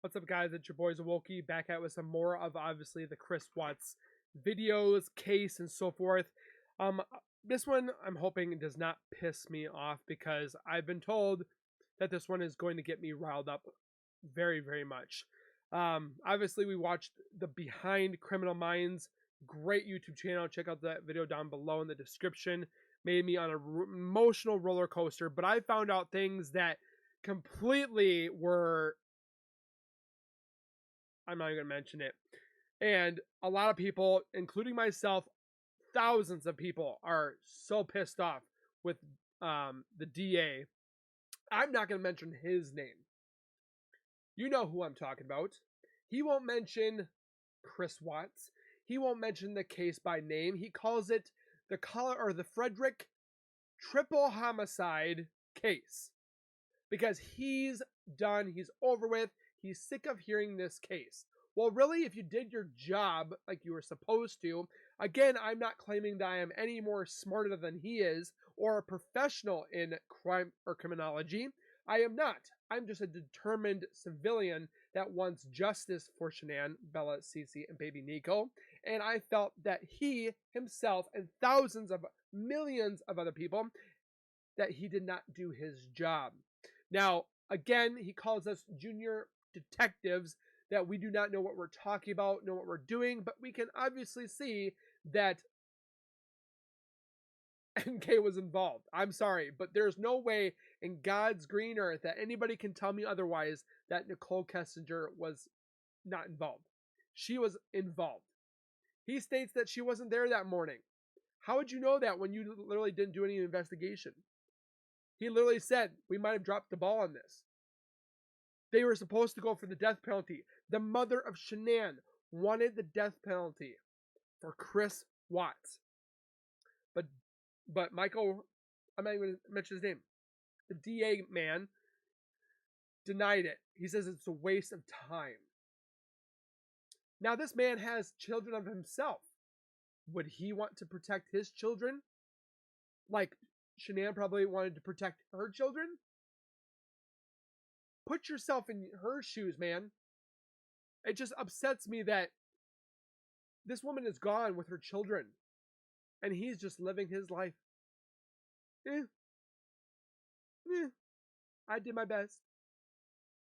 What's up, guys? It's your boys Awoki back at with some more of obviously the Chris Watts videos, case, and so forth. This one I'm hoping does not piss me off because I've been told that this one is going to get me riled up very, very much. Obviously, we watched the Behind Criminal Minds, great YouTube channel. Check out that video down below in the description. Made me on an emotional roller coaster, but I found out things that completely were, I'm not even going to mention it. And a lot of people, including myself, thousands of people are so pissed off with the DA. I'm not going to mention his name. You know who I'm talking about. He won't mention Chris Watts. He won't mention the case by name. He calls it the Frederick triple homicide case. Because he's done, he's over with, he's sick of hearing this case. Well, really, if you did your job like you were supposed to, again, I'm not claiming that I am any more smarter than he is or a professional in crime or criminology. I am not. I'm just a determined civilian that wants justice for Shanann, Bella, Cece, and baby Nico. And I felt that he himself and thousands of millions of other people, that he did not do his job. Now, again, he calls us junior detectives, that we do not know what we're talking about, know what we're doing, but we can obviously see that NK was involved. I'm sorry, but there's no way in God's green earth that anybody can tell me otherwise that Nichol Kessinger was not involved. She was involved. He states that she wasn't there that morning. How would you know that when you literally didn't do any investigation? He literally said, we might have dropped the ball on this. They were supposed to go for the death penalty. The mother of Shanann wanted the death penalty for Chris Watts. But Michael, I'm not even going to mention his name, the DA man, denied it. He says it's a waste of time. Now, this man has children of himself. Would he want to protect his children like Shanann probably wanted to protect her children? Put yourself in her shoes, man. It just upsets me that this woman is gone with her children and he's just living his life. I did my best.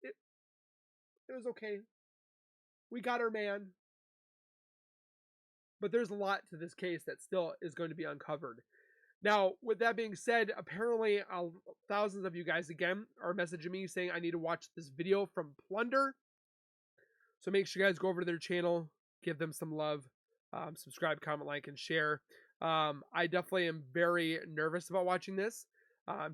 It was okay. We got our man. But there's a lot to this case that still is going to be uncovered. Now, with that being said, apparently thousands of you guys, again, are messaging me saying I need to watch this video from Plunder. So make sure you guys go over to their channel, give them some love, subscribe, comment, like, and share. I definitely am very nervous about watching this,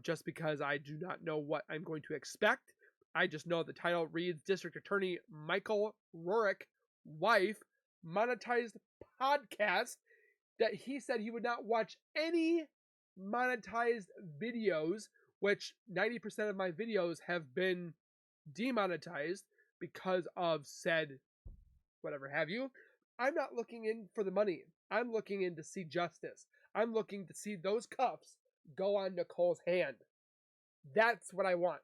just because I do not know what I'm going to expect. I just know the title reads District Attorney Michael Rourke, wife, monetized podcast, that he said he would not watch any monetized videos, which 90% of my videos have been demonetized because of said whatever have you. I'm not looking in for the money. I'm looking in to see justice. I'm looking to see those cuffs go on Nicole's hand. That's what I want.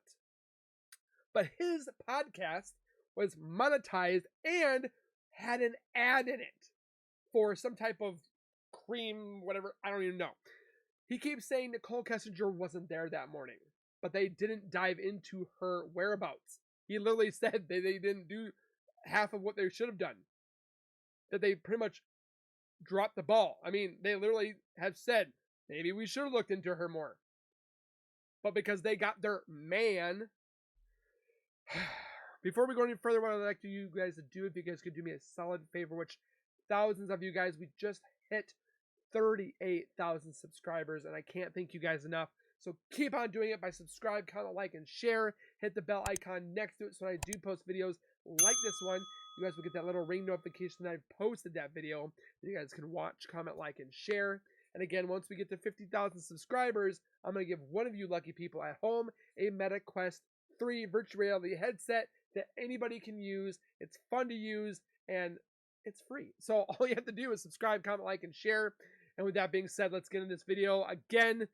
But his podcast was monetized and had an ad in it for some type of cream, whatever, I don't even know. He keeps saying Nichol Kessinger wasn't there that morning, but they didn't dive into her whereabouts. He literally said they didn't do half of what they should have done. That they pretty much dropped the ball. I mean, they literally have said, maybe we should have looked into her more. But because they got their man. Before we go any further, what I'd like you guys to do, if you guys could do me a solid favor, which thousands of you guys, we just hit 38,000 subscribers, and I can't thank you guys enough. So keep on doing it by subscribe, comment, like, and share. Hit the bell icon next to it so when I do post videos like this one, you guys will get that little ring notification that I posted that video. You guys can watch, comment, like, and share. And again, once we get to 50,000 subscribers, I'm going to give one of you lucky people at home a Meta Quest 3 virtual reality headset that anybody can use. It's fun to use, and it's free. So all you have to do is subscribe, comment, like, and share. And with that being said, let's get in this video. Again,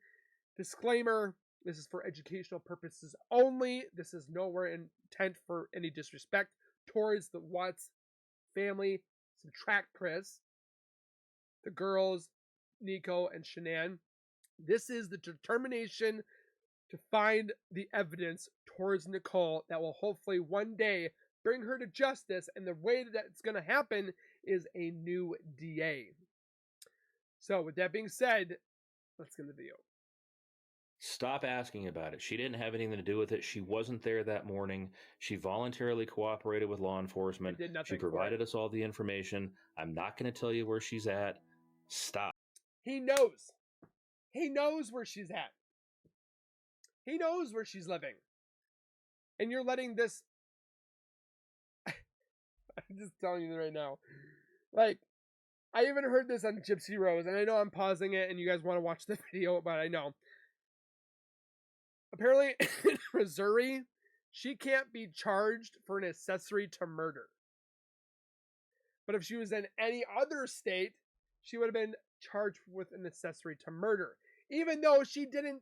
disclaimer, this is for educational purposes only. This is nowhere intent for any disrespect towards the Watts family, subtract Chris, the girls, Nico and Shanann. This is the determination to find the evidence towards Nichol that will hopefully one day bring her to justice, and the way that it's going to happen is a new DA. So with that being said, let's get in the video. Stop asking about it. She didn't have anything to do with it. She wasn't there that morning. She voluntarily cooperated with law enforcement. She provided us all the information. I'm not going to tell you where she's at. Stop. He knows. He knows where she's at. He knows where she's living. And you're letting this... I'm just telling you right now. Like, I even heard this on Gypsy Rose, and I know I'm pausing it, and you guys want to watch the video, but I know. Apparently, in Missouri, she can't be charged for an accessory to murder. But if she was in any other state, she would have been charged with an accessory to murder, even though she didn't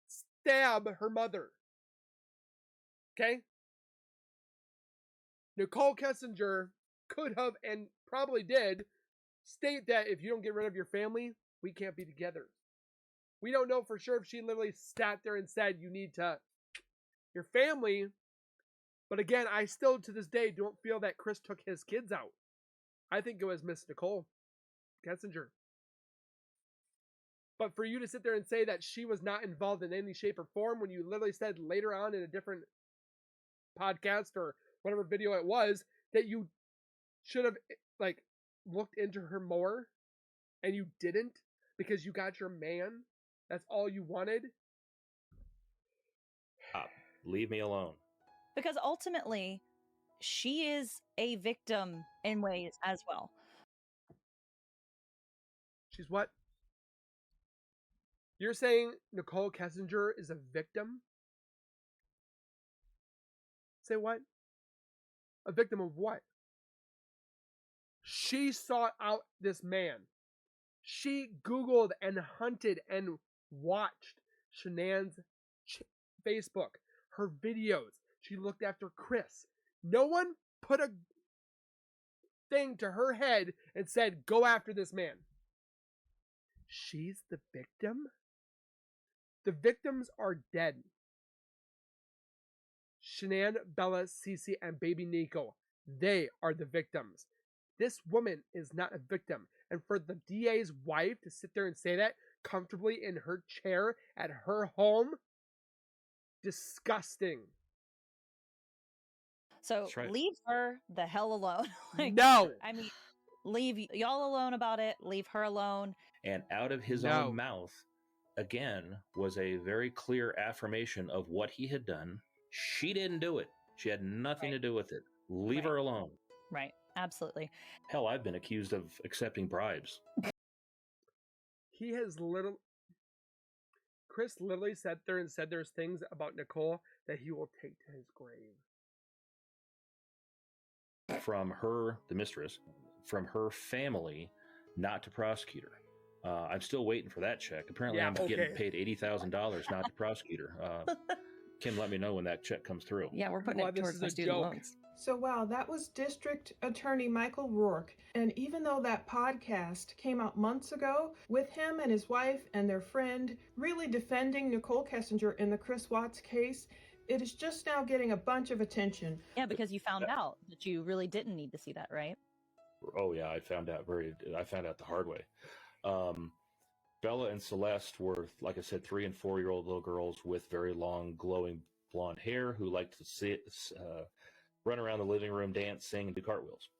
stab her mother. Okay? Nichol Kessinger could have, and probably did, state that if you don't get rid of your family, we can't be together. We don't know for sure if she literally sat there and said, you need to, your family. But again, I still to this day don't feel that Chris took his kids out. I think it was Miss Nichol Kessinger. But for you to sit there and say that she was not involved in any shape or form when you literally said later on in a different podcast or whatever video it was that you should have like looked into her more and you didn't because you got your man. That's all you wanted. Leave me alone. Because ultimately, she is a victim in ways as well. She's what? You're saying Nichol Kessinger is a victim? Say what? A victim of what? She sought out this man. She Googled and hunted and watched Shanann's Facebook, her videos. She looked after Chris. No one put a thing to her head and said, go after this man. She's the victim? The victims are dead. Shanann, Bella, Cece, and baby Nico. They are the victims. This woman is not a victim. And for the DA's wife to sit there and say that comfortably in her chair at her home, disgusting. So right. Leave her the hell alone. No. I mean, leave y'all alone about it. Leave her alone. And out of his own mouth, again, was a very clear affirmation of what he had done. She didn't do it. She had nothing to do with it. Leave her alone. Right. Absolutely. Hell, I've been accused of accepting bribes. He has Chris literally sat there and said there's things about Nichol that he will take to his grave. From her, the mistress, from her family, not to prosecute her. I'm still waiting for that check. Apparently, I'm getting paid $80,000 not to prosecute her. Kim, let me know when that check comes through. Yeah, we're putting it towards the student loans. So, wow, that was District Attorney Michael Rourke. And even though that podcast came out months ago with him and his wife and their friend really defending Nichol Kessinger in the Chris Watts case, it is just now getting a bunch of attention. Yeah, because you found out that you really didn't need to see that, right? Oh, yeah, I found out the hard way. Bella and Celeste were, like I said, 3- and 4-year-old little girls with very long, glowing blonde hair who liked to run around the living room, dance, sing, and do cartwheels.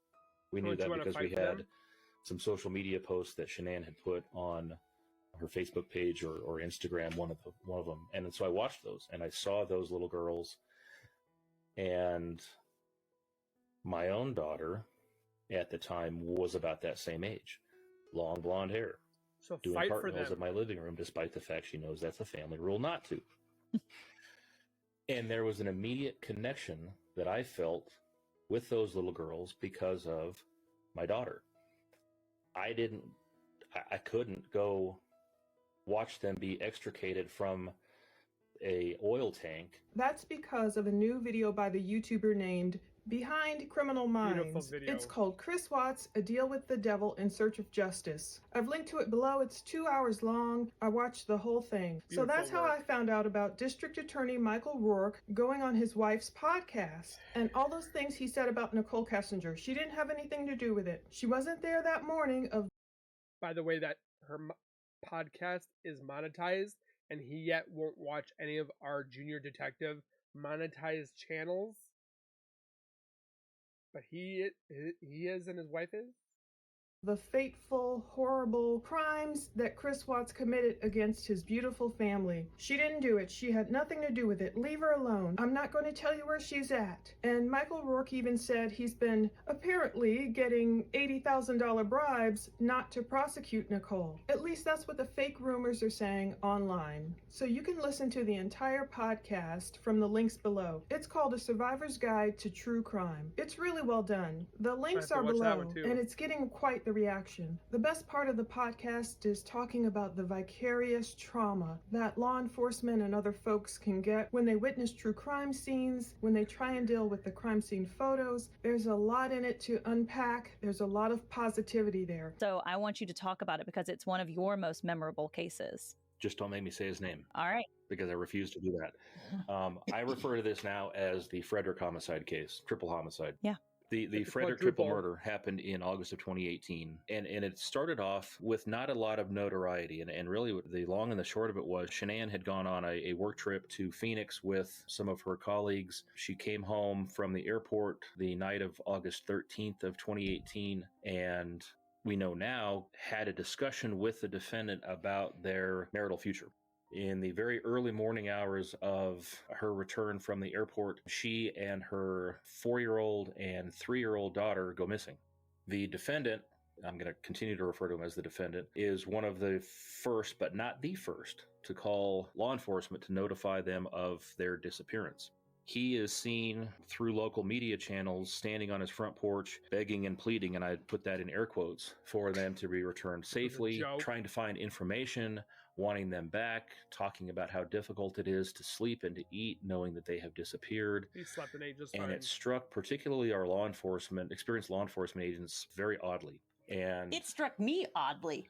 We knew that because we had some social media posts that Shanann had put on her Facebook page or Instagram, one of them. And so I watched those, and I saw those little girls. And my own daughter at the time was about that same age. Long blonde hair. So doing fight cartwheels for them. in my living room, despite the fact she knows that's a family rule not to. And there was an immediate connection that I felt with those little girls because of my daughter. I couldn't go watch them be extricated from a oil tank. That's because of a new video by the YouTuber named Behind Criminal Beautiful Minds. video. It's called Chris Watts, A Deal with the Devil in Search of Justice. I've linked to it below. It's 2 hours long. I watched the whole thing. So Beautiful that's how work. I found out about District Attorney Michael Rourke going on his wife's podcast and all those things he said about Nichol Kessinger. She didn't have anything to do with it. She wasn't there that morning of... By the way, that her podcast is monetized, and he yet won't watch any of our junior detective monetized channels. But he is and his wife is. The fateful, horrible crimes that Chris Watts committed against his beautiful family. She didn't do it. She had nothing to do with it. Leave her alone. I'm not going to tell you where she's at. And Michael Rourke even said he's been apparently getting $80,000 bribes not to prosecute Nichol. At least that's what the fake rumors are saying online. So you can listen to the entire podcast from the links below. It's called A Survivor's Guide to True Crime. It's really well done. The links are below, and it's getting quite the reaction. The best part of the podcast is talking about the vicarious trauma that law enforcement and other folks can get when they witness true crime scenes, when they try and deal with the crime scene photos. There's a lot in it to unpack. There's a lot of positivity there. So I want you to talk about it because it's one of your most memorable cases. Just don't make me say his name. All right. Because I refuse to do that. I refer to this now as the Frederick homicide case, triple homicide. Yeah. The Frederick triple murder happened in August of 2018, and it started off with not a lot of notoriety, and really the long and the short of it was Shanann had gone on a work trip to Phoenix with some of her colleagues. She came home from the airport the night of August 13th of 2018, and we know now had a discussion with the defendant about their marital future. In the very early morning hours of her return from the airport, she and her 4-year-old and 3-year-old daughter go missing. The defendant, I'm going to continue to refer to him as the defendant, is one of the first, but not the first, to call law enforcement to notify them of their disappearance. He is seen through local media channels standing on his front porch, begging and pleading, and I put that in air quotes, for them to be returned safely, trying to find information, wanting them back, talking about how difficult it is to sleep and to eat, knowing that they have disappeared. He slept in ages. And it struck particularly our experienced law enforcement agents very oddly. And it struck me oddly.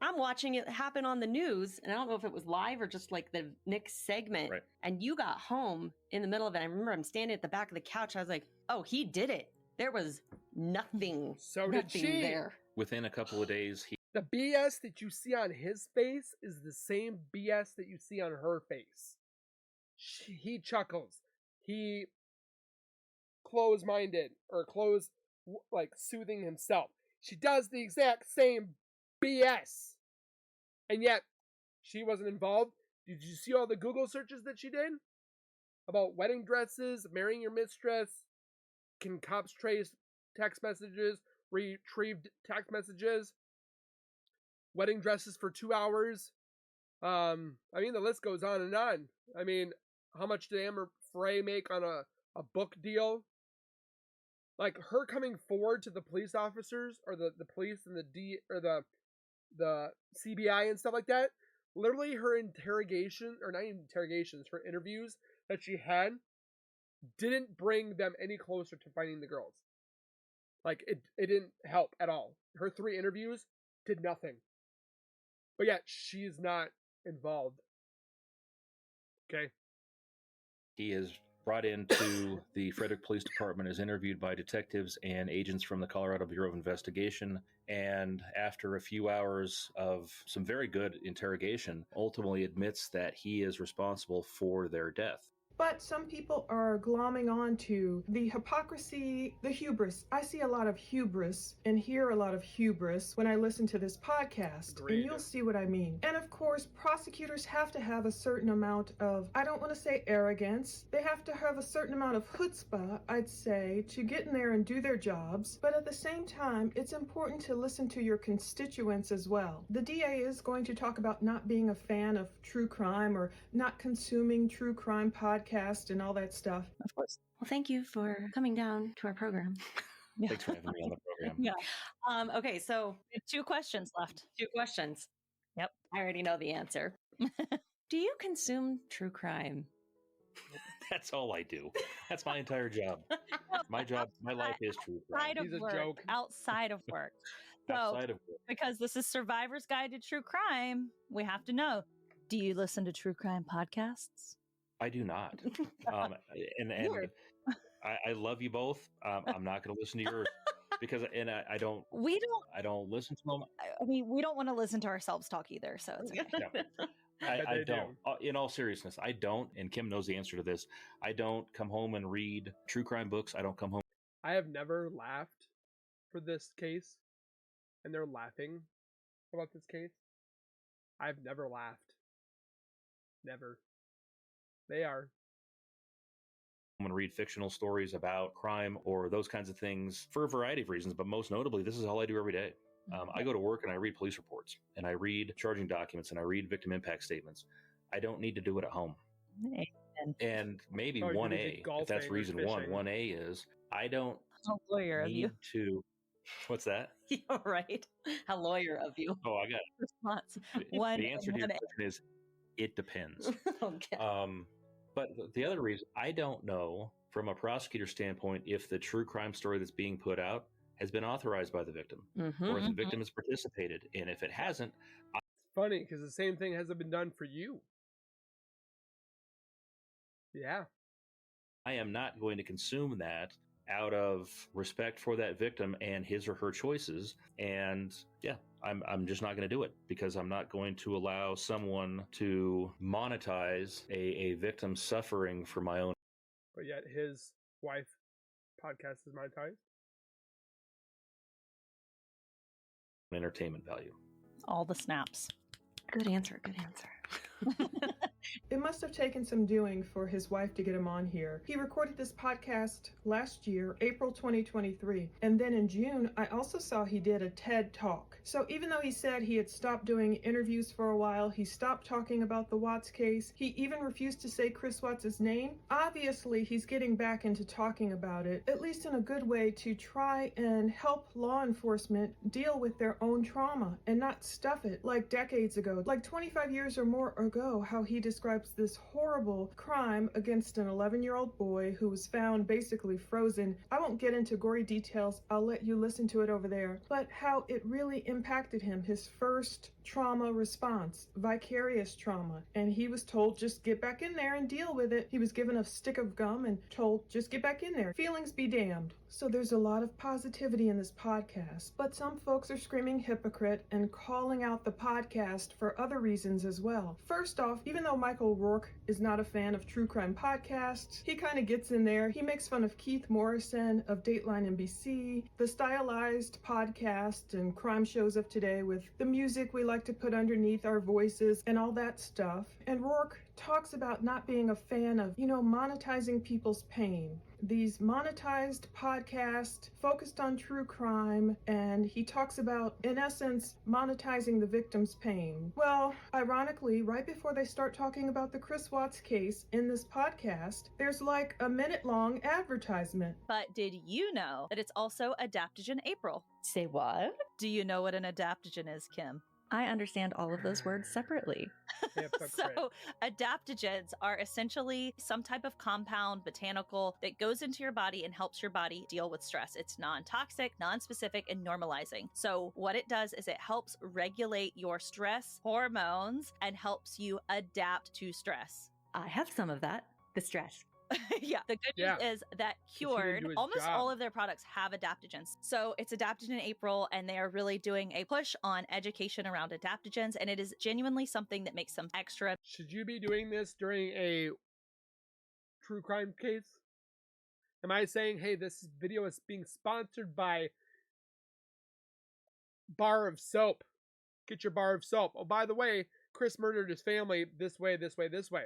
I'm watching it happen on the news, and I don't know if it was live or just like the Nick segment. Right. And you got home in the middle of it. I remember I'm standing at the back of the couch. I was like, oh, he did it. There was nothing. So did she. There. Within a couple of days, the BS that you see on his face is the same BS that you see on her face. He chuckles. He close-minded or soothing himself. She does the exact same BS. And yet, she wasn't involved. Did you see all the Google searches that she did? About wedding dresses, marrying your mistress, can cops trace text messages, retrieved text messages, wedding dresses for 2 hours. I mean, the list goes on and on. I mean, how much did Amber Frey make on a book deal? Like, her coming forward to the police officers, or the police and the CBI and stuff like that, literally her interrogation, or not even interrogations, her interviews that she had didn't bring them any closer to finding the girls. Like, it didn't help at all. Her 3 interviews did nothing. But yet, she's not involved. Okay? He is brought into the Frederick Police Department, is interviewed by detectives and agents from the Colorado Bureau of Investigation, and after a few hours of some very good interrogation, ultimately admits that he is responsible for their death. But some people are glomming on to the hypocrisy, the hubris. I see a lot of hubris and hear a lot of hubris when I listen to this podcast. Agreed. And you'll see what I mean. And of course, prosecutors have to have a certain amount of, I don't want to say arrogance, they have to have a certain amount of chutzpah, I'd say, to get in there and do their jobs. But at the same time, it's important to listen to your constituents as well. The DA is going to talk about not being a fan of true crime or not consuming true crime podcasts and all that stuff. Of course. Well, thank you for coming down to our program. Yeah. Thanks for having me on the program. Yeah. Okay, so We have 2 questions left. 2 questions. Yep. I already know the answer. Do you consume true crime? That's all I do. That's my entire job. My job, my life is true crime. Outside of He's a work, joke. outside of work. So, Outside of work. because this is Survivor's Guide to True Crime, we have to know, do you listen to true crime podcasts? I do not. And Weird. I love you both. I'm not going to listen to yours because I don't We don't, I don't listen to them. I mean, we don't want to listen to ourselves talk either, so it's okay. Yeah. Bet I they don't. In all seriousness, I don't. And Kim knows the answer to this. I don't come home and read true crime books. I don't come home. I have never laughed for this case, and they're laughing about this case. I've never laughed. Never. They are. And read fictional stories about crime or those kinds of things for a variety of reasons, but most notably, this is all I do every day. I go to work and I read police reports and I read charging documents and I read victim impact statements. I don't need to do it at home. And maybe Oh, you're a 1A, big if golfing that's or reason one, fishing. 1A is I don't How lawyer of you. need to. What's that? You're right. How lawyer of you. Oh, I got Response. it. One, The answer to your one- question is it depends. Okay. But the other reason, I don't know from a prosecutor standpoint if the true crime story that's being put out has been authorized by the victim or if the victim has participated. And if it hasn't, It's funny because the same thing hasn't been done for you. Yeah. I am not going to consume that out of respect for that victim and his or her choices. And yeah, I'm just not going to do it because I'm not going to allow someone to monetize a victim suffering for my own But yet his wife podcast is monetized. entertainment value. all the snaps. Good answer. Good answer. It must have taken some doing for his wife to get him on here. He recorded this podcast last year, April 2023, and then in June, I also saw he did a TED Talk. So even though he said he had stopped doing interviews for a while, he stopped talking about the Watts case, he even refused to say Chris Watts' name, obviously he's getting back into talking about it, at least in a good way, to try and help law enforcement deal with their own trauma and not stuff it like decades ago, like 25 years or more ago, how he describes this horrible crime against an 11-year-old boy who was found basically frozen. I won't get into gory details, I'll let you listen to it over there, but how it really impacted him, his first trauma response, vicarious trauma, and he was told just get back in there and deal with it. He was given a stick of gum and told just get back in there, feelings be damned. So there's a lot of positivity in this podcast, but some folks are screaming hypocrite and calling out the podcast for other reasons as well. First off, even though Michael Rourke is not a fan of true crime podcasts, he kind of gets in there. He makes fun of Keith Morrison of Dateline NBC, the stylized podcast and crime shows of today with the music we like to put underneath our voices and all that stuff. And Rourke talks about not being a fan of, monetizing people's pain. These monetized podcasts focused on true crime, and he talks about, in essence, monetizing the victim's pain. Well, ironically, right before they start talking about the Chris Watts case in this podcast, there's like a minute-long advertisement. But did you know that it's also Adaptogen April? Say what? Do you know what an adaptogen is, Kim? I understand all of those words separately. Hypocrite. So, adaptogens are essentially some type of compound, botanical, that goes into your body and helps your body deal with stress. It's non-toxic, non-specific, and normalizing. So, what it does is it helps regulate your stress hormones and helps you adapt to stress. I have some of that. The stress. Yeah. The good news is that he didn't Cured, do his almost job. all of their products have adaptogens. So it's Adaptogen April, and they are really doing a push on education around adaptogens, and it is genuinely something that makes them extra. Should you be doing this during a true crime case? Am I saying, hey, this video is being sponsored by Bar of Soap? Get your bar of soap. Oh, by the way, Chris murdered his family this way, this way, this way.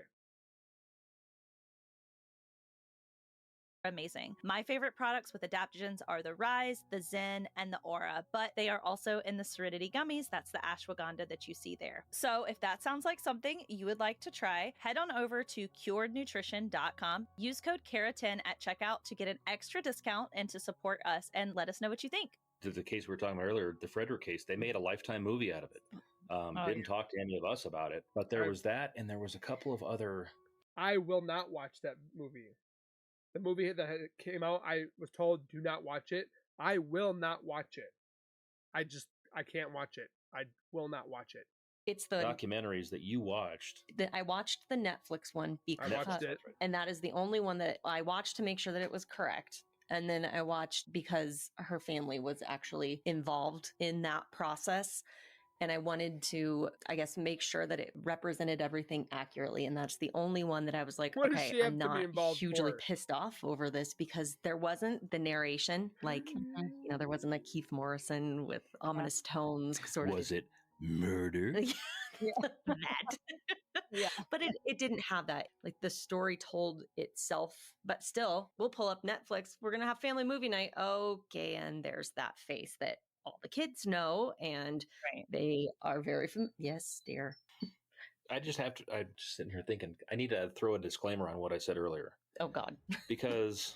Amazing. My favorite products with adaptogens are the Rise, the Zen, and the Aura, but they are also in the Serenity gummies. That's the ashwagandha that you see there. So if that sounds like something you would like to try, head on over to curednutrition.com. Use code KARA10 at checkout to get an extra discount and to support us, and let us know what you think. The case we were talking about earlier, the Frederick case, they made a Lifetime movie out of it. Didn't talk to any of us about it, but there was that, and there was a couple of other I will not watch that movie. The movie that came out, I was told, do not watch it. I will not watch it. I can't watch it. I will not watch it. It's the documentaries that you watched. I watched the Netflix one because, I watched it. and that is the only one that I watched to make sure that it was correct. And then I watched because her family was actually involved in that process. And I wanted to, I guess, make sure that it represented everything accurately. And that's the only one that I was like, What does okay, she have I'm to be not involved hugely for? pissed off over this because there wasn't the narration. Like, there wasn't a Keith Morrison with ominous tones sort of. Was it murder? That. Yeah. But it didn't have that. Like the story told itself, but still, we'll pull up Netflix. We're going to have family movie night. Okay. And there's that face that all the kids know. And they are very familiar. Yes, dear. I'm just sitting here thinking, I need to throw a disclaimer on what I said earlier. Oh, God. Because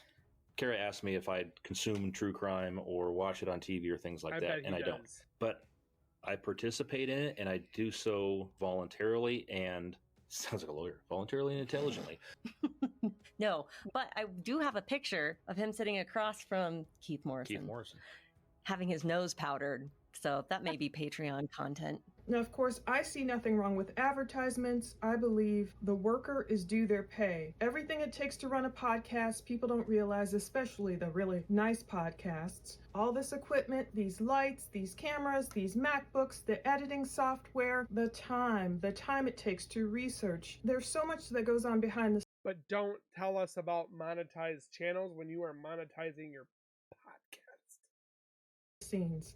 Kara asked me if I'd consume true crime or watch it on TV or things like that. And I don't. But I participate in it, and I do so voluntarily and sounds like a lawyer, voluntarily and intelligently. No, but I do have a picture of him sitting across from Keith Morrison. Having his nose powdered. So that may be Patreon content. Now, of course, I see nothing wrong with advertisements. I believe the worker is due their pay. Everything it takes to run a podcast, people don't realize, especially the really nice podcasts. All this equipment, these lights, these cameras, these MacBooks, the editing software, the time it takes to research. There's so much that goes on behind the scenes. But don't tell us about monetized channels when you are monetizing your podcast.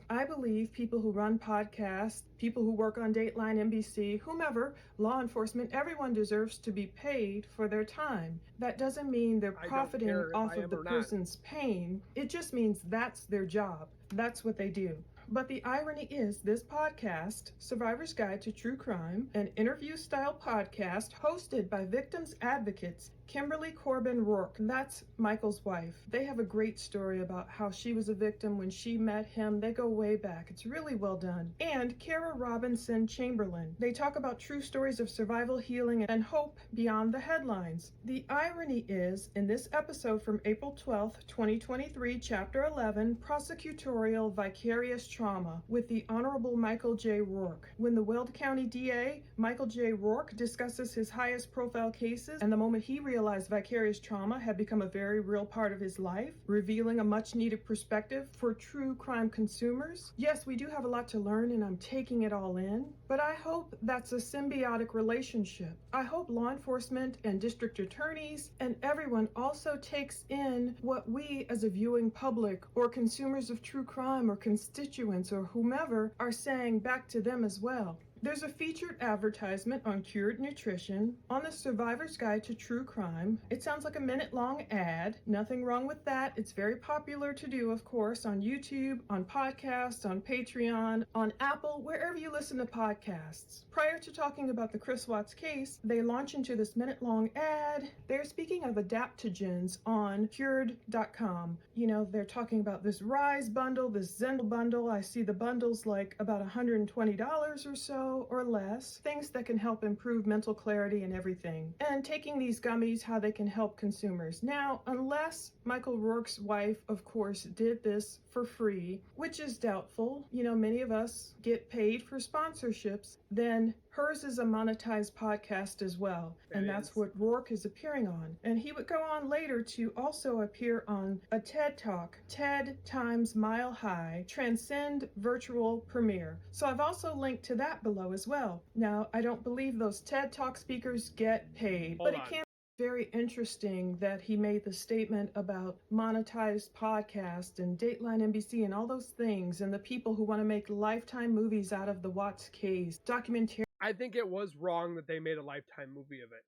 I believe people who run podcasts, people who work on Dateline, NBC, whomever, law enforcement, everyone deserves to be paid for their time. That doesn't mean they're profiting off of the person's pain. It just means that's their job. That's what they do. But the irony is this podcast, Survivor's Guide to True Crime, an interview-style podcast hosted by victims advocates Kimberly Corbin Rourke, that's Michael's wife. They have a great story about how she was a victim when she met him. They go way back. It's really well done. And Kara Robinson Chamberlain. They talk about true stories of survival, healing, and hope beyond the headlines. The irony is, in this episode from April 12th, 2023, Chapter 11, Prosecutorial Vicarious Trauma, with the Honorable Michael J. Rourke. When the Weld County DA, Michael J. Rourke, discusses his highest profile cases and the moment he realized vicarious trauma had become a very real part of his life, revealing a much-needed perspective for true crime consumers. Yes, we do have a lot to learn, and I'm taking it all in, but I hope that's a symbiotic relationship. I hope law enforcement and district attorneys and everyone also takes in what we as a viewing public or consumers of true crime or constituents or whomever are saying back to them as well. There's a featured advertisement on Cured Nutrition on the Survivor's Guide to True Crime. It sounds like a minute-long ad. Nothing wrong with that. It's very popular to do, of course, on YouTube, on podcasts, on Patreon, on Apple, wherever you listen to podcasts. Prior to talking about the Chris Watts case, they launch into this minute-long ad. They're speaking of adaptogens on Cured.com. You know, they're talking about this Rise bundle, this Zen bundle. I see the bundles like about $120 or so, or less, things that can help improve mental clarity and everything. And taking these gummies, how they can help consumers. Now, unless Michael Rourke's wife, of course, did this for free, which is doubtful, you know, many of us get paid for sponsorships, then hers is a monetized podcast as well. And that's what Rourke is appearing on. And he would go on later to also appear on a TED Talk, TED times Mile High, Transcend Virtual Premiere. So I've also linked to that below as well. Now, I don't believe those TED Talk speakers get paid, but it can be very interesting that he made the statement about monetized podcast and Dateline NBC and all those things and the people who want to make Lifetime movies out of the Watts case, documentary. I think it was wrong that they made a Lifetime movie of it.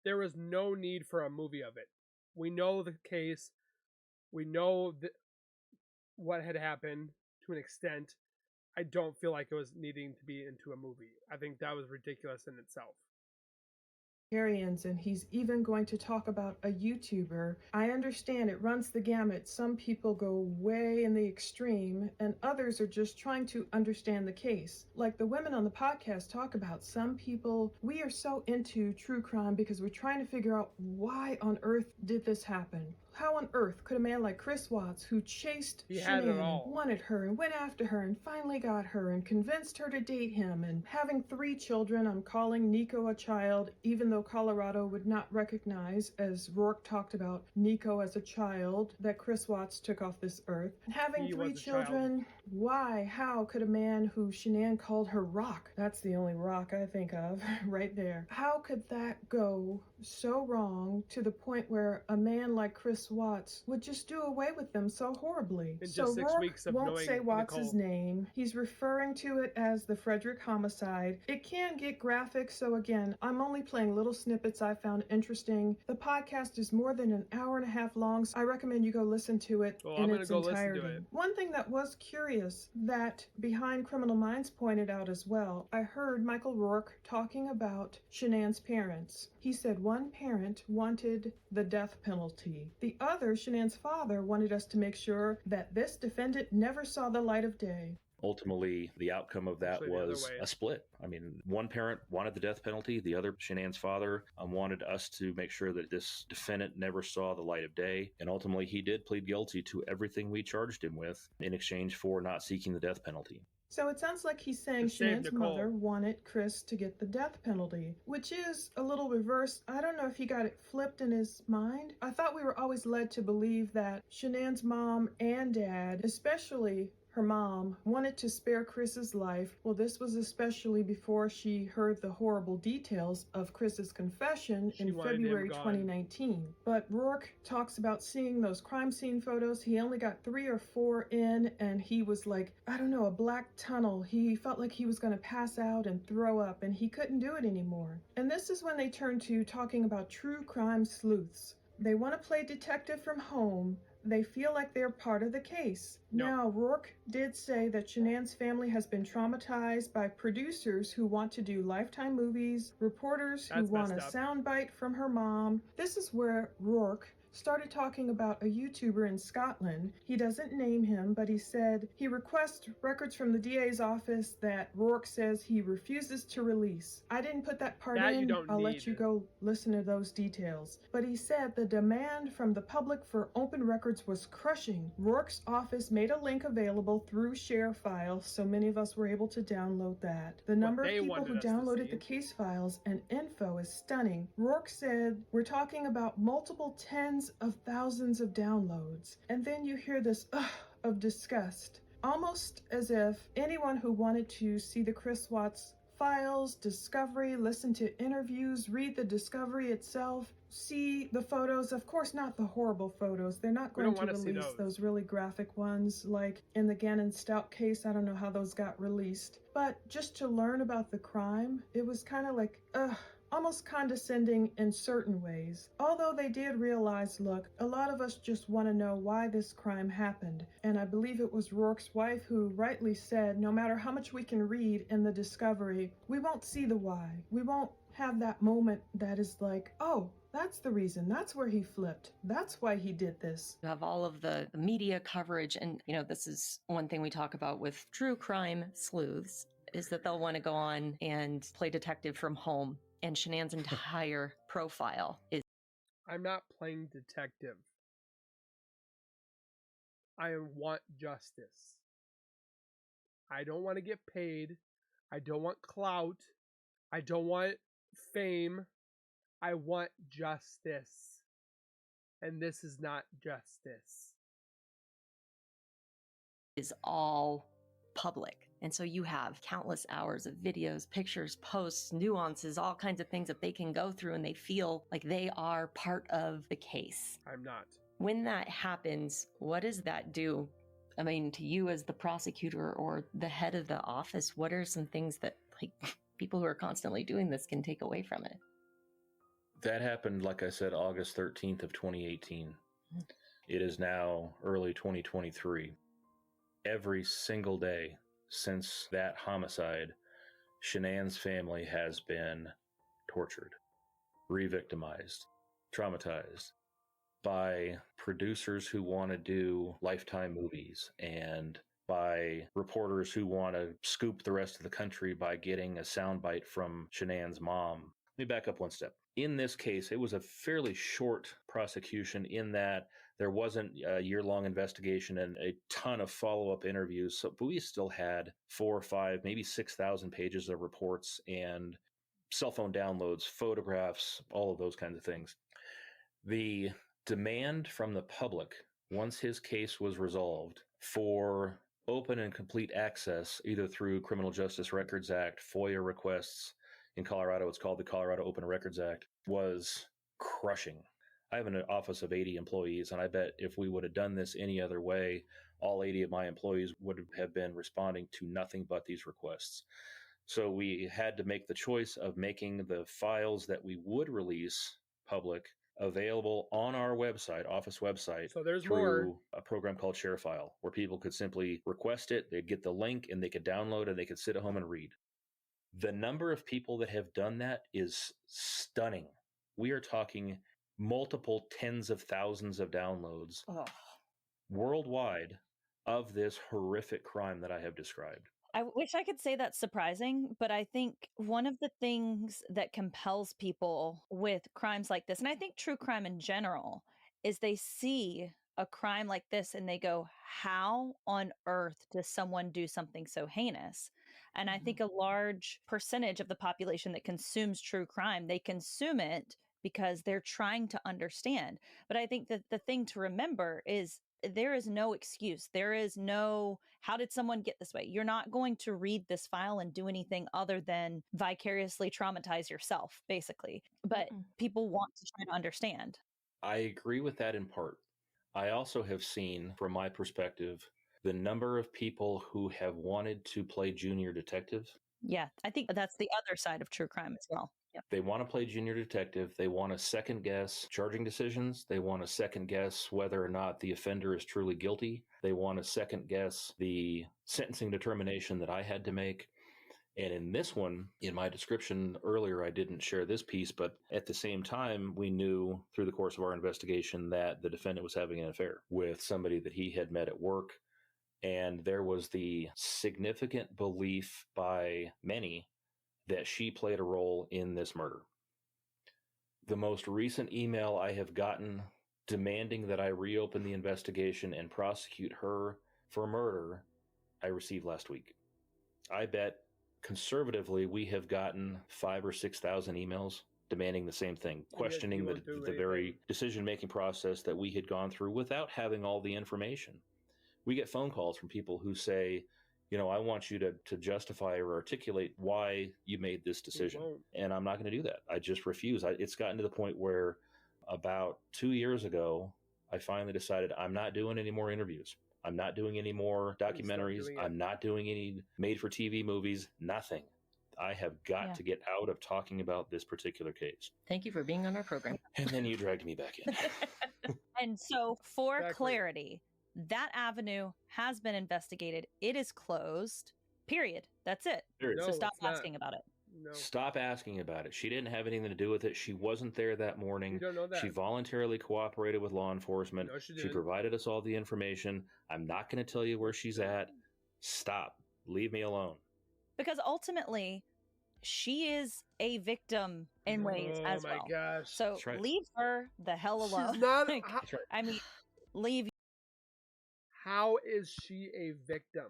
There was no need for a movie of it. We know the case. We know what had happened to an extent. I don't feel like it was needing to be into a movie. I think that was ridiculous in itself. Vicarious, and he's even going to talk about a YouTuber. I understand it runs the gamut. Some people go way in the extreme, and others are just trying to understand the case. Like the women on the podcast talk about, some people, we are so into true crime because we're trying to figure out why on earth did this happen. How on earth could a man like Chris Watts, who chased Shanann and wanted her and went after her and finally got her and convinced her to date him, and having 3 children, I'm calling Nico a child, even though Colorado would not recognize, as Rourke talked about, Nico as a child that Chris Watts took off this earth. Having 3 children, why, how could a man who Shanann called her rock, that's the only rock I think of right there, how could that go so wrong to the point where a man like Chris Watts would just do away with them so horribly? In so just 6 Rourke weeks of won't say Watts's Nichol. name. He's referring to it as the Frederick homicide. It can get graphic, so again, I'm only playing little snippets I found interesting. The podcast is more than an hour and a half long, so I recommend you go listen to it in its entirety. One thing that was curious that Behind Criminal Minds pointed out as well, I heard Michael Rourke talking about Shanann's parents. He said one parent wanted the death penalty. The other, Shanann's father, wanted us to make sure that this defendant never saw the light of day. Ultimately, the outcome of that was a split. I mean, one parent wanted the death penalty. The other, Shanann's father, wanted us to make sure that this defendant never saw the light of day. And ultimately, he did plead guilty to everything we charged him with in exchange for not seeking the death penalty. So it sounds like he's saying Shanann's mother wanted Chris to get the death penalty, which is a little reversed. I don't know if he got it flipped in his mind. I thought we were always led to believe that Shanann's mom and dad, especially her mom, wanted to spare Chris's life. Well, this was especially before she heard the horrible details of Chris's confession in February 2019. But Rourke talks about seeing those crime scene photos. He only got 3 or 4 in, and he was like, I don't know, a black tunnel. He felt like he was going to pass out and throw up, and he couldn't do it anymore. And this is when they turn to talking about true crime sleuths. They want to play detective from home. They feel like they're part of the case. No. Now, Rourke did say that Shanann's family has been traumatized by producers who want to do Lifetime movies, reporters who want a soundbite from her mom. This is where Rourke started talking about a YouTuber in Scotland. He doesn't name him, but he said he requests records from the DA's office that Rourke says he refuses to release. I didn't put that part in. I'll let you go listen to those details. But he said the demand from the public for open records was crushing. Rourke's office made a link available through ShareFile, so many of us were able to download that. The number of people who downloaded the case files and info is stunning. Rourke said, we're talking about multiple tens of thousands of downloads. And then you hear this of disgust, almost as if anyone who wanted to see the Chris Watts files, discovery, listen to interviews, read the discovery itself, see the photos, of course not the horrible photos, they're not going to release those really graphic ones like in the Gannon Stout case. I don't know how those got released, but just to learn about the crime, it was kind of like almost condescending in certain ways. Although they did realize, look, a lot of us just want to know why this crime happened. And I believe it was Rourke's wife who rightly said, no matter how much we can read in the discovery, we won't see the why. We won't have that moment that is like, oh, that's the reason. That's where he flipped. That's why he did this. You have all of the media coverage. And, you know, this is one thing we talk about with true crime sleuths, is that they'll want to go on and play detective from home. And Shanann's entire profile is... I'm not playing detective. I want justice. I don't want to get paid. I don't want clout. I don't want fame. I want justice. And this is not justice. Is all public. And so you have countless hours of videos, pictures, posts, nuances, all kinds of things that they can go through, and they feel like they are part of the case. I'm not. When that happens, what does that do? I mean, to you as the prosecutor or the head of the office, what are some things that like people who are constantly doing this can take away from it? That happened, like I said, August 13th of 2018. It is now early 2023. Every single day since that homicide, Shanann's family has been tortured. re-victimized, traumatized by producers who want to do Lifetime movies and by reporters who want to scoop the rest of the country by getting a soundbite from Shanann's mom. Let me back up one step. In this case, it was a fairly short prosecution in that there wasn't a year-long investigation and a ton of follow-up interviews, but we still had 4 or 5, maybe 6,000 pages of reports and cell phone downloads, photographs, all of those kinds of things. The demand from the public, once his case was resolved, for open and complete access, either through Criminal Justice Records Act, FOIA requests. In Colorado, it's called the Colorado Open Records Act, was crushing. I have an office of 80 employees, and I bet if we would have done this any other way, all 80 of my employees would have been responding to nothing but these requests. So we had to make the choice of making the files that we would release public available on our website, office website, So there's through more. a program called ShareFile, where people could simply request it, they'd get the link, and they could download and they could sit at home and read. The number of people that have done that is stunning. We are talking multiple tens of thousands of downloads worldwide of this horrific crime that I have described. I wish I could say that's surprising, but I think one of the things that compels people with crimes like this, and I think true crime in general, is they see a crime like this and they go, how on earth does someone do something so heinous? And I think a large percentage of the population that consumes true crime, they consume it because they're trying to understand. But I think that the thing to remember is there is no excuse. There is no, how did someone get this way? You're not going to read this file and do anything other than vicariously traumatize yourself, basically. But people want to try to understand. I agree with that in part. I also have seen, from my perspective, the number of people who have wanted to play junior detective. Yeah, I think that's the other side of true crime as well. Yeah. They want to play junior detective. They want to second guess charging decisions. They want to second guess whether or not the offender is truly guilty. They want to second guess the sentencing determination that I had to make. And in this one, in my description earlier, I didn't share this piece, but at the same time, we knew through the course of our investigation that the defendant was having an affair with somebody that he had met at work. And there was the significant belief by many that she played a role in this murder. The most recent email I have gotten demanding that I reopen the investigation and prosecute her for murder, I received last week. I bet conservatively we have gotten 5,000 or 6,000 emails demanding the same thing, questioning the very decision-making process that we had gone through without having all the information. We get phone calls from people who say, you know, I want you to justify or articulate why you made this decision. And I'm not going to do that. I just refuse. It's gotten to the point where about 2 years ago, I finally decided I'm not doing any more interviews. I'm not doing any more documentaries. I'm not doing any made-for-TV movies, nothing. I have got to get out of talking about this particular case. Thank you for being on our program. And then you dragged me back in. And so for clarity, that avenue has been investigated. It is closed. Period. That's it. Period. So stop asking about it. No. Stop asking about it. She didn't have anything to do with it. She wasn't there that morning. You don't know that. She voluntarily cooperated with law enforcement. No, she She provided us all the information. I'm not going to tell you where she's at. Stop. Leave me alone. Because ultimately, she is a victim in ways as well. Oh my gosh. So right. leave her the hell alone. She's not. Like, I mean, leave. How is she a victim?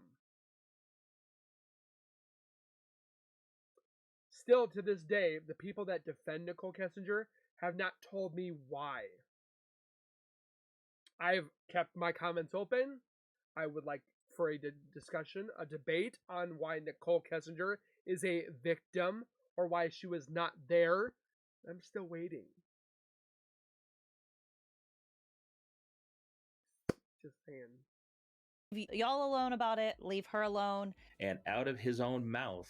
Still to this day, the people that defend Nichol Kessinger have not told me why. I've kept my comments open. I would like for a discussion, a debate on why Nichol Kessinger is a victim or why she was not there. I'm still waiting. Just saying. Y'all alone about it. Leave her alone. And out of his own mouth,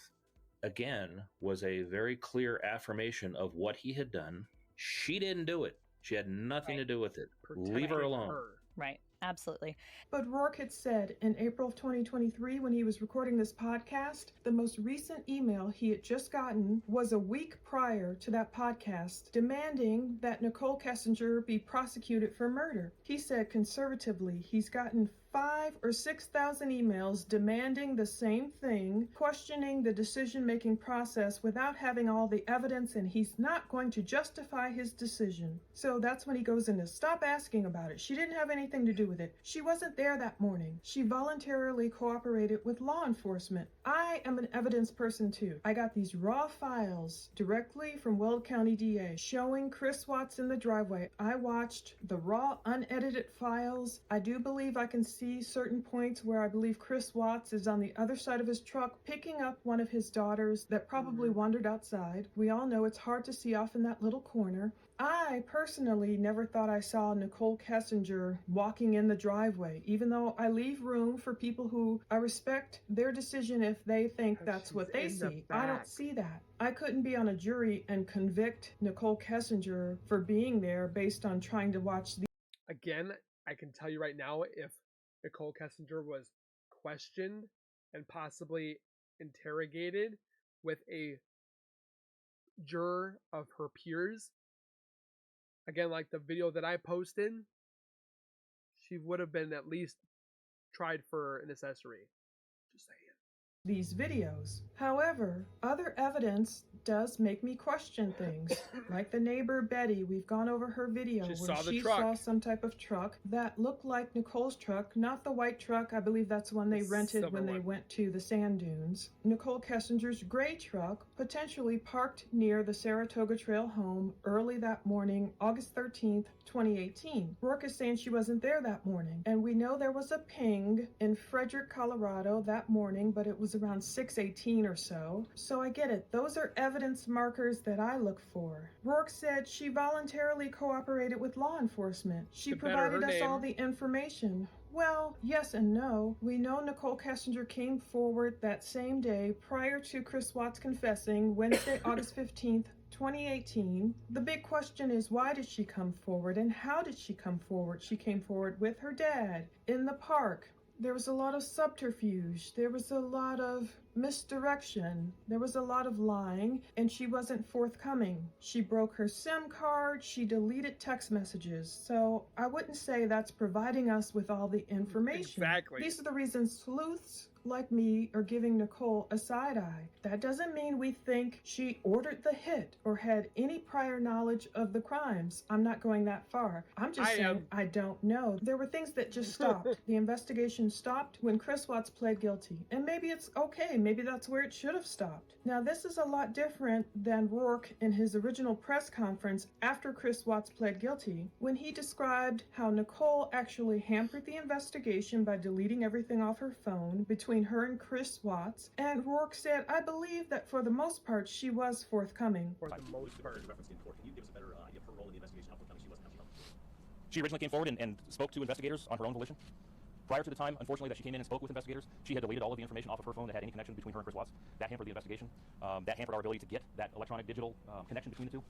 again, was a very clear affirmation of what he had done. She didn't do it. She had nothing to do with it. Leave her alone. Right. Absolutely. But Rourke had said in April of 2023, when he was recording this podcast, the most recent email he had just gotten was a week prior to that podcast, demanding that Nichol Kessinger be prosecuted for murder. He said conservatively, he's gotten 5,000 or 6,000 emails demanding the same thing, questioning the decision-making process without having all the evidence, and he's not going to justify his decision. So that's when he goes into, stop asking about it. She didn't have anything to do with it. She wasn't there that morning. She voluntarily cooperated with law enforcement. I am an evidence person too. I got these raw files directly from Weld County DA showing Chris Watts in the driveway. I watched the raw, unedited files. I do believe I can see certain points where I believe Chris Watts is on the other side of his truck picking up one of his daughters that probably wandered outside. We all know it's hard to see off in that little corner. I personally never thought I saw Nichol Kessinger walking in the driveway, even though I leave room for people who I respect their decision if they think that's what they see. I don't see that. I couldn't be on a jury and convict Nichol Kessinger for being there based on trying to watch the... Again, I can tell you right now, if Nichol Kessinger was questioned and possibly interrogated with a juror of her peers, again, like the video that I posted, she would have been at least tried for an accessory. Just saying. These videos. However, other evidence does make me question things. Like the neighbor Betty, we've gone over her video She where saw the she truck. saw some type of truck that looked like Nicole's truck, not the white truck. I believe that's the one they rented silver when they one. went to the sand dunes. Nichol Kessinger's gray truck potentially parked near the Saratoga Trail home early that morning, August 13th, 2018. Rourke is saying she wasn't there that morning, and we know there was a ping in Frederick, Colorado that morning, but it was around 6:18 or so. So I get it. Those are evidence markers that I look for. Rourke said she voluntarily cooperated with law enforcement. She To better provided her us all name. the information. Well, yes and no. We know Nichol Kessinger came forward that same day prior to Chris Watts confessing, Wednesday, August 15th, 2018. The big question is, why did she come forward and how did she come forward? She came forward with her dad in the park. There was a lot of subterfuge. There was a lot of misdirection. There was a lot of lying, and she wasn't forthcoming. She broke her SIM card. She deleted text messages. So I wouldn't say that's providing us with all the information. Exactly. These are the reasons sleuths like me are giving Nichol a side eye. That doesn't mean we think she ordered the hit or had any prior knowledge of the crimes. I'm not going that far. I'm just saying I don't know. There were things that just stopped. The investigation stopped when Chris Watts pled guilty. And maybe it's okay. Maybe that's where it should have stopped. Now, this is a lot different than Rourke in his original press conference after Chris Watts pled guilty, when he described how Nichol actually hampered the investigation by deleting everything off her phone between her and Chris Watts. And Rourke said, I believe that for the most part, she was forthcoming. For the most part. Can you give us a better idea of her role in the investigation? How forthcoming she was? She originally came forward and spoke to investigators on her own volition. Prior to the time, unfortunately, that she came in and spoke with investigators, she had deleted all of the information off of her phone that had any connection between her and Chris Watts. That hampered the investigation. That hampered our ability to get that electronic digital connection between the two.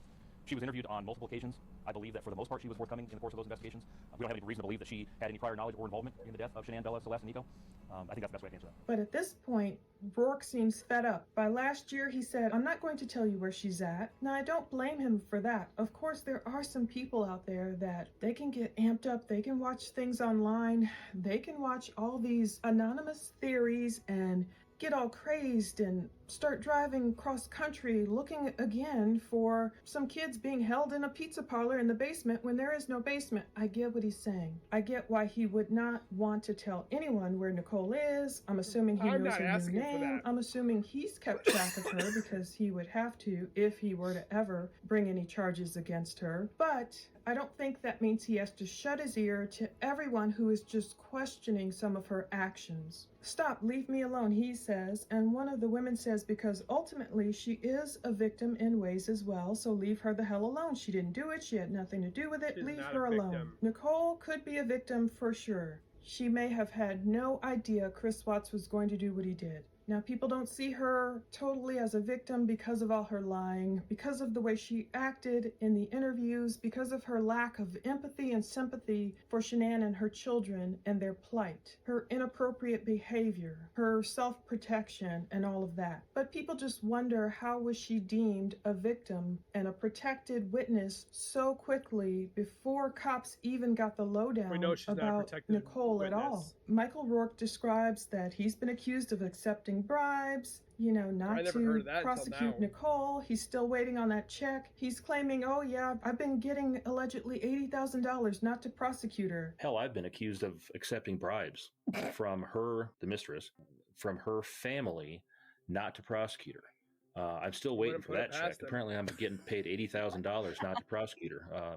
She was interviewed on multiple occasions. I believe that for the most part she was forthcoming in the course of those investigations. We don't have any reason to believe that she had any prior knowledge or involvement in the death of Shanann, Bella, Celeste, and Nico. I think that's the best way to answer that. But at this point, Rourke seems fed up. By last year, he said, I'm not going to tell you where she's at. Now, I don't blame him for that. Of course, there are some people out there that they can get amped up. They can watch things online. They can watch all these anonymous theories and get all crazed and start driving cross country looking again for some kids being held in a pizza parlor in the basement when there is no basement. I get what he's saying. I get why he would not want to tell anyone where Nichol is. I'm assuming he knows her new name. I'm assuming he's kept track of her because he would have to if he were to ever bring any charges against her. But I don't think that means he has to shut his ear to everyone who is just questioning some of her actions. Stop, leave me alone, he says, and one of the women says because ultimately she is a victim in ways as well, so leave her the hell alone. She didn't do it, she had nothing to do with it, leave her alone. Nichol could be a victim for sure. She may have had no idea Chris Watts was going to do what he did. Now, people don't see her totally as a victim because of all her lying, because of the way she acted in the interviews, because of her lack of empathy and sympathy for Shanann and her children and their plight, her inappropriate behavior, her self-protection, and all of that. But people just wonder, how was she deemed a victim and a protected witness so quickly before cops even got the lowdown We know she's not a about protected Nichol at all? witness. Michael Rourke describes that he's been accused of accepting bribes, not never heard to of that until prosecute now. Nichol. He's still waiting on that check. He's claiming, oh yeah, I've been getting allegedly $80,000 not to prosecute her. Hell, I've been accused of accepting bribes from her, the mistress, from her family, not to prosecute her. I'm still waiting for that check. Apparently, I'm getting paid $80,000 not to prosecute her.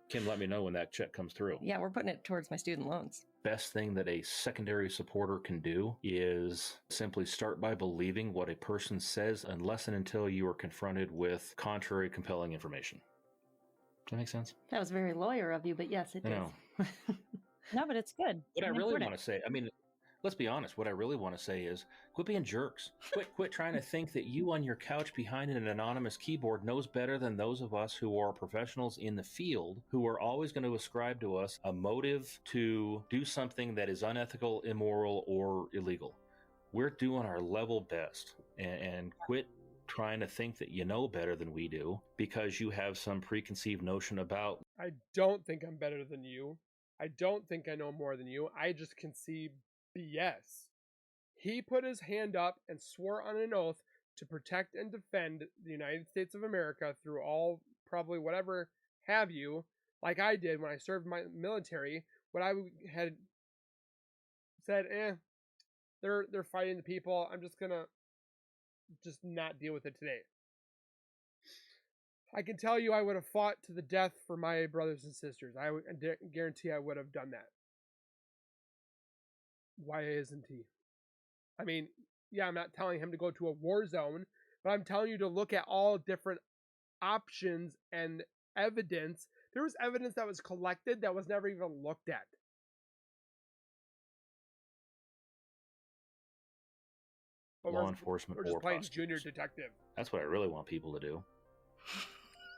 Kim, let me know when that check comes through. Yeah, we're putting it towards my student loans. Best thing that a secondary supporter can do is simply start by believing what a person says unless and until you are confronted with contrary compelling information. Does that make sense? That was very lawyer of you, but yes, it does. No, but it's good. What I really want to say, I mean, let's be honest, what I really want to say is quit being jerks. Quit trying to think that you on your couch behind an anonymous keyboard knows better than those of us who are professionals in the field, who are always going to ascribe to us a motive to do something that is unethical, immoral, or illegal. We're doing our level best, and quit trying to think that you know better than we do because you have some preconceived notion about. I don't think I'm better than you. I don't think I know more than you. I just can see BS. He put his hand up and swore on an oath to protect and defend the United States of America through all, probably whatever have you, like I did when I served my military. When I had said, they're fighting the people, I'm just gonna not deal with it today. I can tell you I would have fought to the death for my brothers and sisters. I guarantee I would have done that. Why isn't he? I mean, yeah, I'm not telling him to go to a war zone, but I'm telling you to look at all different options and evidence. There was evidence that was collected that was never even looked at. Law enforcement or just or playing prosecutors. junior detective. That's what I really want people to do.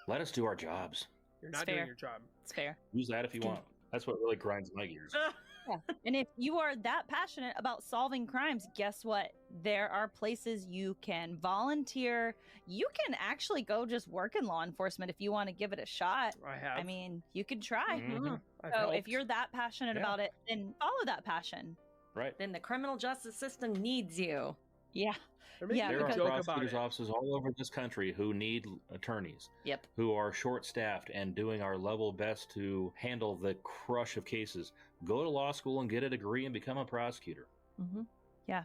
Let us do our jobs. You're not doing your job. It's fair. Use that if you want. That's what really grinds my gears. Yeah. And if you are that passionate about solving crimes, guess what? There are places you can volunteer. You can actually go just work in law enforcement if you want to give it a shot. I have. I mean, you could try. Mhm. So if you're that passionate Yeah. about it, then follow that passion. Right. Then the criminal justice system needs you. Yeah. They're making There a are joke about prosecutors' it. offices all over this country who need attorneys, Yep. who are short-staffed and doing our level best to handle the crush of cases. Go to law school and get a degree and become a prosecutor. Mm-hmm. Yeah.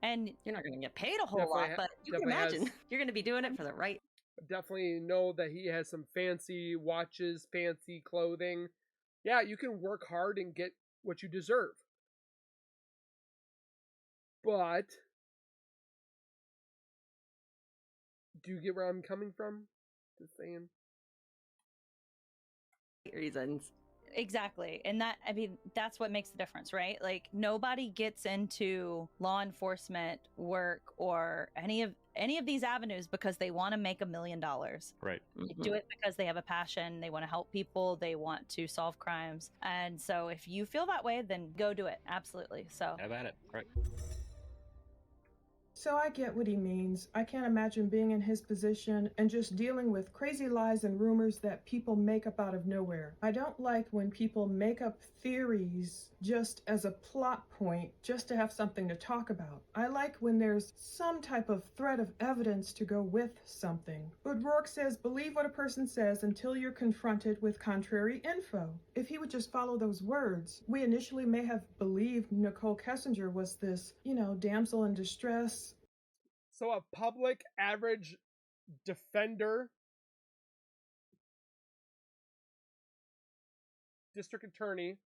And You're not going to get paid a whole Definitely lot, but you can definitely imagine you're going to be doing it for the right. Definitely know that he has some fancy watches, fancy clothing. Yeah, you can work hard and get what you deserve. But do you get where I'm coming from? Just saying. reasons. exactly. And that, I mean, that's what makes the difference, right? Like nobody gets into law enforcement work or any of these avenues because they want to make $1 million. Right. They do it because they have a passion. They want to help people. They want to solve crimes. And so if you feel that way, then go do it. Absolutely. So Have at it. Right. So I get what he means. I can't imagine being in his position and just dealing with crazy lies and rumors that people make up out of nowhere. I don't like when people make up theories just as a plot point, just to have something to talk about. I like when there's some type of thread of evidence to go with something. But Rourke says, believe what a person says until you're confronted with contrary info. If he would just follow those words, we initially may have believed Nichol Kessinger was this, damsel in distress. So a public average defender, district attorney,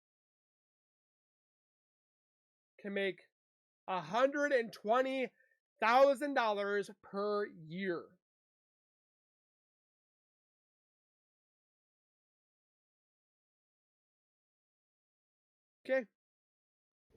can make $120,000 per year. Okay.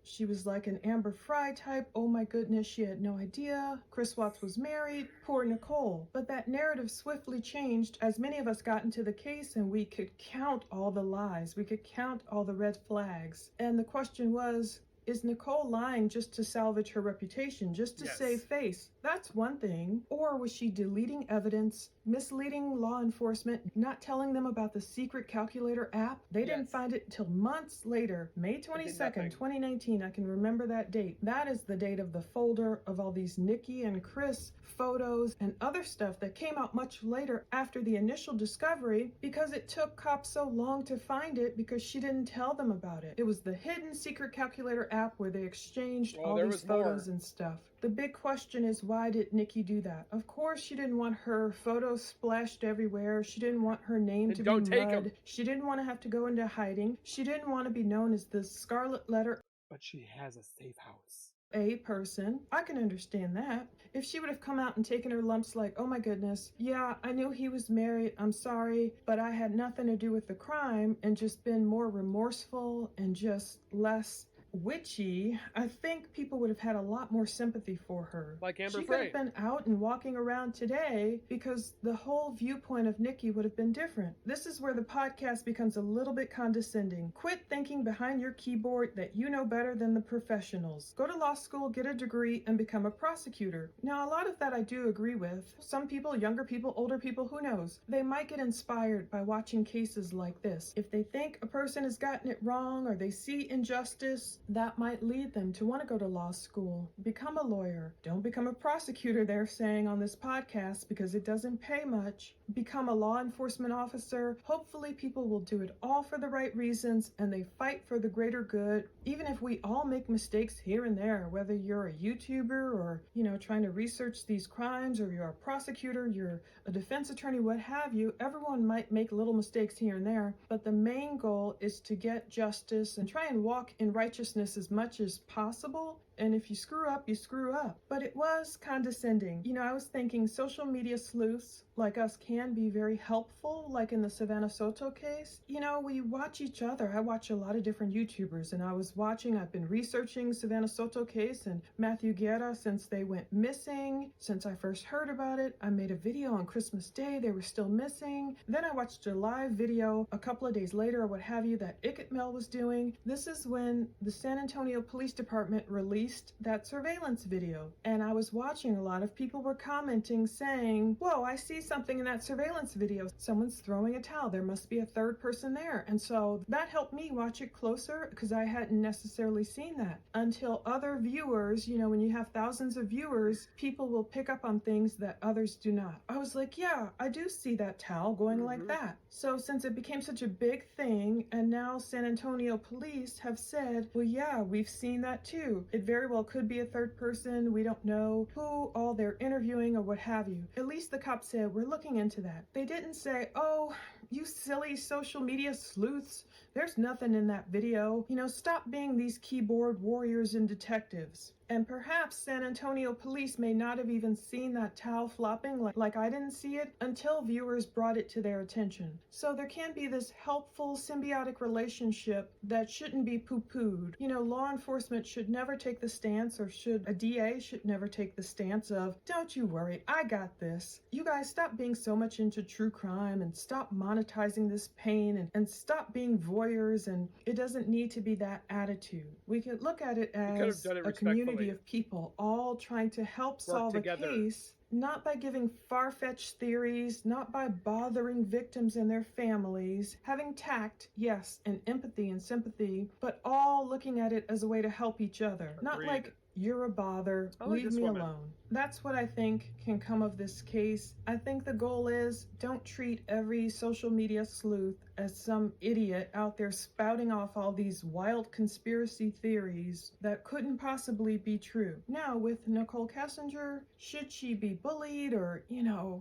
She was like an Amber Fry type. Oh my goodness, she had no idea. Chris Watts was married. Poor Nichol. But that narrative swiftly changed as many of us got into the case and we could count all the lies. We could count all the red flags. And the question was, is Nichol lying just to salvage her reputation, just to save face? That's one thing. Or was she deleting evidence, misleading law enforcement, not telling them about the secret calculator app? They didn't find it till months later, May 22nd, 2019. I can remember that date. That is the date of the folder of all these Nikki and Chris photos and other stuff that came out much later after the initial discovery, because it took cops so long to find it because she didn't tell them about it. It was the hidden secret calculator app where they exchanged all these photos and stuff. The big question is, why did Nikki do that? Of course, she didn't want her photos splashed everywhere. She didn't want her name to be mud. She didn't want to have to go into hiding. She didn't want to be known as the Scarlet Letter. But she has a safe house. A person. I can understand that. If she would have come out and taken her lumps like, oh my goodness, yeah, I knew he was married, I'm sorry, but I had nothing to do with the crime, and just been more remorseful and just less witchy, I think people would have had a lot more sympathy for her. Like Amber She Frey. could have been out and walking around today because the whole viewpoint of Nikki would have been different. This is where the podcast becomes a little bit condescending. Quit thinking behind your keyboard that you know better than the professionals. Go to law school, get a degree, and become a prosecutor. Now, a lot of that I do agree with. Some people, younger people, older people, who knows? They might get inspired by watching cases like this. If they think a person has gotten it wrong or they see injustice, that might lead them to want to go to law school, become a lawyer. Don't become a prosecutor, they're saying on this podcast, because it doesn't pay much. Become a law enforcement officer. Hopefully people will do it all for the right reasons and they fight for the greater good. Even if we all make mistakes here and there, whether you're a YouTuber or, trying to research these crimes, or you're a prosecutor, you're a defense attorney, what have you, everyone might make little mistakes here and there, but the main goal is to get justice and try and walk in righteousness as much as possible. And if you screw up, you screw up. But it was condescending. I was thinking social media sleuths like us can be very helpful, like in the Savannah Soto case. We watch each other. I watch a lot of different YouTubers, and I've been researching Savannah Soto case and Matthew Guerra since they went missing, since I first heard about it. I made a video on Christmas Day, they were still missing. Then I watched a live video a couple of days later, or what have you, that Icket Mel was doing. This is when the San Antonio Police Department released that surveillance video. And I was watching, a lot of people were commenting saying, whoa, I see something in that surveillance video. Someone's throwing a towel. There must be a third person there. And so that helped me watch it closer because I hadn't necessarily seen that until other viewers, when you have thousands of viewers, people will pick up on things that others do not. I was like, yeah, I do see that towel going like that. So since it became such a big thing, and now San Antonio police have said, well, yeah, we've seen that too. It very well could be a third person. We don't know who all they're interviewing or what have you. At least the cops said, we're looking into that. They didn't say, oh, you silly social media sleuths, there's nothing in that video. Stop being these keyboard warriors and detectives. And perhaps San Antonio police may not have even seen that towel flopping like I didn't see it until viewers brought it to their attention. So there can be this helpful symbiotic relationship that shouldn't be poo-pooed. Law enforcement should never take the stance, or a DA should never take the stance of, don't you worry, I got this. You guys stop being so much into true crime and stop monetizing this pain and stop being voyeurs, and it doesn't need to be that attitude. We could look at it as a community of people all trying to help solve a case, not by giving far-fetched theories, not by bothering victims and their families, having tact, yes, and empathy and sympathy, but all looking at it as a way to help each other. Not like, you're a bother, leave me alone. That's what I think can come of this case. I think the goal is, don't treat every social media sleuth as some idiot out there spouting off all these wild conspiracy theories that couldn't possibly be true. Now, with Nichol Kessinger, should she be bullied or,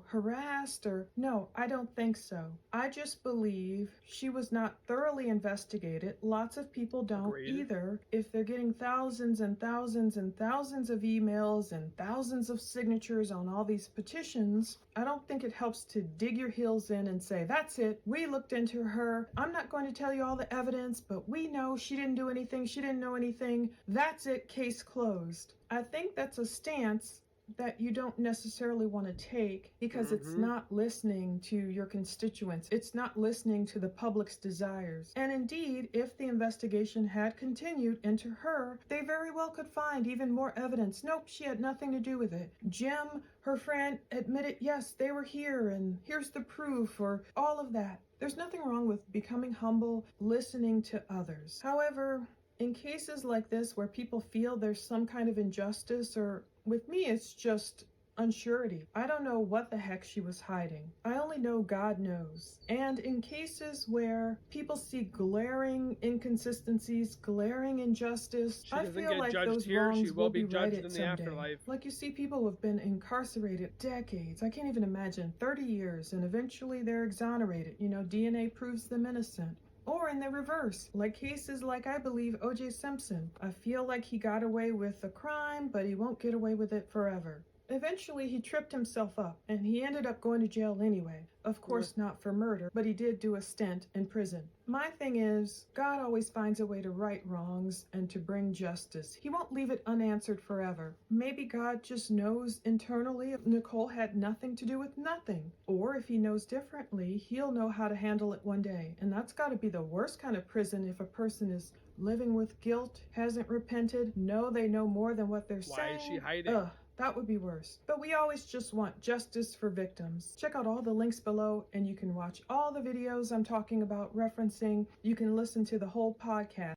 harassed or... No, I don't think so. I just believe she was not thoroughly investigated. Lots of people don't either. If they're getting thousands and thousands and thousands of emails and thousands thousands of signatures on all these petitions, I don't think it helps to dig your heels in and say, that's it, we looked into her. I'm not going to tell you all the evidence, but we know she didn't do anything, she didn't know anything. That's it, case closed. I think that's a stance that you don't necessarily want to take because it's not listening to your constituents. It's not listening to the public's desires. And indeed, if the investigation had continued into her, they very well could find even more evidence. Nope, she had nothing to do with it. Jim, her friend, admitted, yes, they were here, and here's the proof, or all of that. There's nothing wrong with becoming humble, listening to others. However, in cases like this where people feel there's some kind of injustice, or with me it's just unsurety. I don't know what the heck she was hiding. I only know God knows. And in cases where people see glaring inconsistencies, glaring injustice, I feel like those wrongs will be righted someday. Like you see people who have been incarcerated decades, I can't even imagine, 30 years, and eventually they're exonerated. You know, DNA proves them innocent. Or in the reverse, like cases like I believe O.J. Simpson. I feel like he got away with a crime, but he won't get away with it forever. Eventually, he tripped himself up, and he ended up going to jail anyway. Of course, not for murder, but he did do a stint in prison. My thing is, God always finds a way to right wrongs and to bring justice. He won't leave it unanswered forever. Maybe God just knows internally if Nichol had nothing to do with nothing. Or if he knows differently, he'll know how to handle it one day. And that's got to be the worst kind of prison if a person is living with guilt, hasn't repented, know they know more than what they're saying. Why is she hiding? Ugh. That would be worse. But we always just want justice for victims. Check out all the links below, and you can watch all the videos I'm talking about, referencing. You can listen to the whole podcast.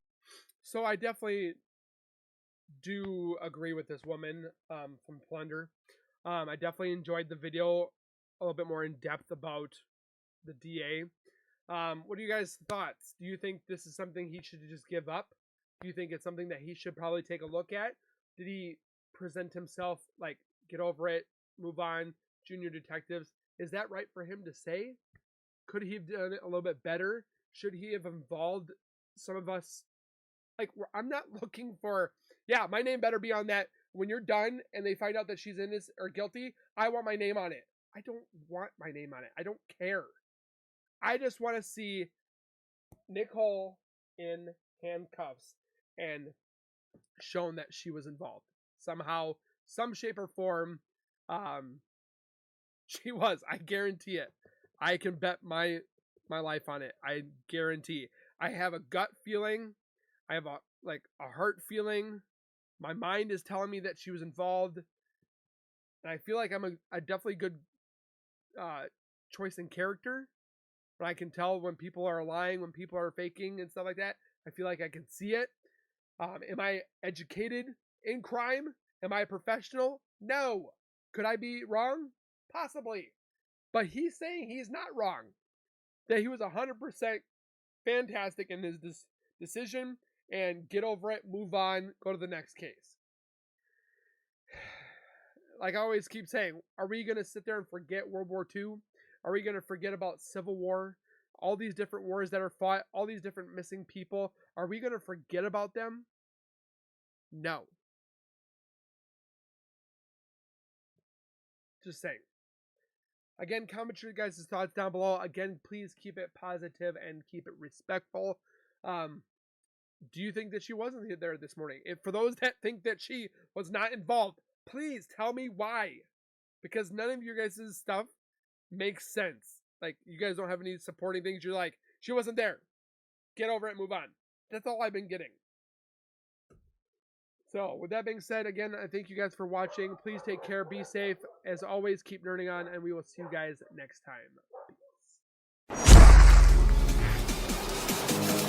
So I definitely do agree with this woman from Plunder. I definitely enjoyed the video a little bit more in depth about the DA. What are you guys' thoughts? Do you think this is something he should just give up? Do you think it's something that he should probably take a look at? Did he present himself like, get over it, move on, junior detectives? Is that right for him to say? Could he have done it a little bit better? Should he have involved some of us? Like, I'm not looking for, yeah, my name better be on that. When you're done and they find out that she's innocent or guilty, I want my name on it. I don't want my name on it. I don't care. I just want to see Nichol in handcuffs and shown that she was involved. Somehow, some shape or form, she was. I guarantee it. I can bet my life on it. I guarantee. I have a gut feeling. I have a heart feeling. My mind is telling me that she was involved, and I feel like I'm a definitely good choice in character. But I can tell when people are lying, when people are faking and stuff like that. I feel like I can see it. Am I educated in crime? Am I a professional? No. Could I be wrong? Possibly. But he's saying he's not wrong. That he was 100% fantastic in his decision, and get over it, move on, go to the next case. Like I always keep saying, are we going to sit there and forget World War II? Are we going to forget about Civil War? All these different wars that are fought, all these different missing people. Are we going to forget about them? No. Just saying. Again, comment your guys' thoughts down below. Again, please keep it positive and keep it respectful. Do you think that she wasn't there this morning? If for those that think that she was not involved, please tell me why. Because none of your guys' stuff makes sense. Like, you guys don't have any supporting things. You're like, she wasn't there. Get over it, move on. That's all I've been getting. So, with that being said, again, I thank you guys for watching. Please take care, be safe. As always, keep nerding on, and we will see you guys next time. Peace.